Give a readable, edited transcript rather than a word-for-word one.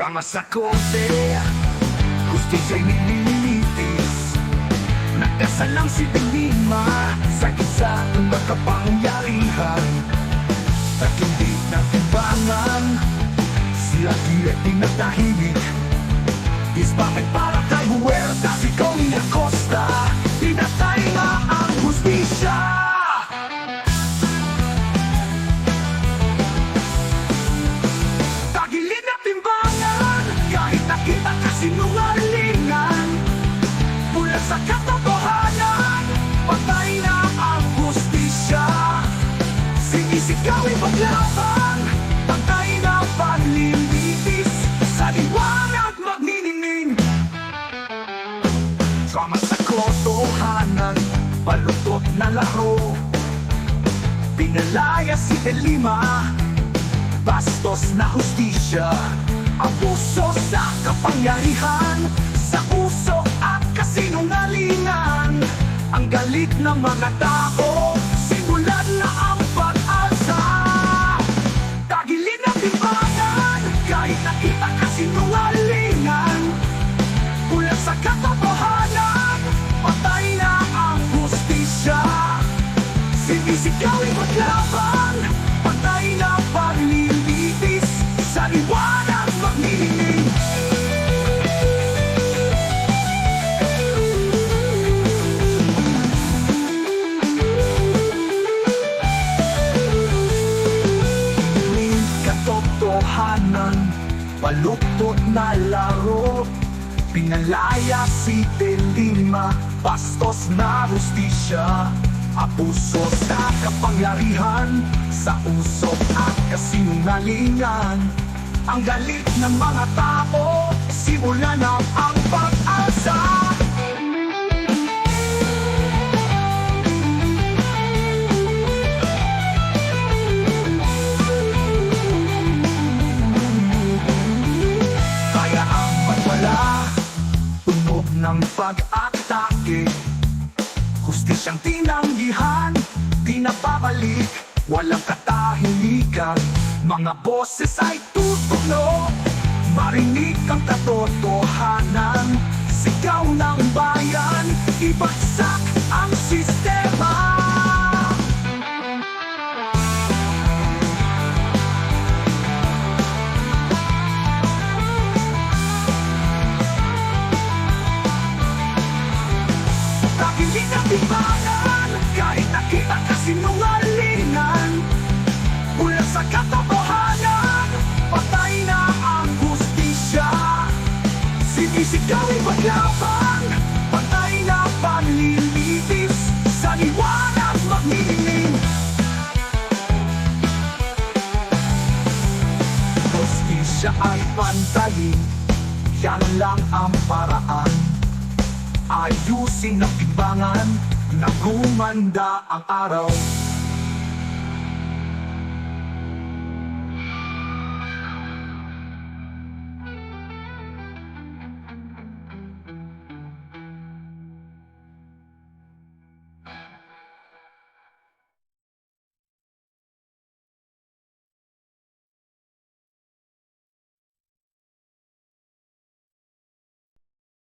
Kama sa kote, hustisya'y nililitis. Nagkasalang si Delima sa isa ng makapangyarihan. At hindi natimbangan, sila direct din nagtahimik. Is bakit para kay Huerta si Connie Acosta pinatay nga ang hustisya? Tagilid na timbangan kahit nakita kasinungalingan. Mula sa katotohanan, patay na ang hustisya. Sinisigawin paglaban, patay na panlilitis. Sa liwanag magniningning. Kama sa kotohanan, palutot na laro. Pinalaya si Delima, bastos na hustisya. Abuso sa kapangyarihan, sa uso at kasinungalingan. Ang galit ng mga tao, simulan na ang pag-asa. Tagilid na timbangan, kahit nakita kasinungalingan. Mula sa katotohanan, patay na ang hustisya. Sinisigawin maglaban, patay na paglilitis. Sa liwanag magniningning. Katotohanan, baluktot na laro. Pinalaya si Delima, bastos na hustisya. Abuso sa kapangyarihan, sa usok at kasinungalingan. Ang galit ng mga tao, simulan na ang pag-asa. Kaya ang magwala, tunog ng pag-atake. Hustisyang tinanggihan, di napabalik. Walang katahimikan, mga boses ay tutunog. Marinig ang katotohanan, sigaw ng bayan, ibagsak ang sistema. Tagilid na timbangan, kahit nakita kasinungalingan. Mula sa katotohanan, patay na ang hustisya. Sinisigawin maglaban, patay na panlilitis. Sa liwanag magniningning. Hustisya ay pantayin, yan lang ang paraan. Ayusin ang timbangan, na gumanda ang araw.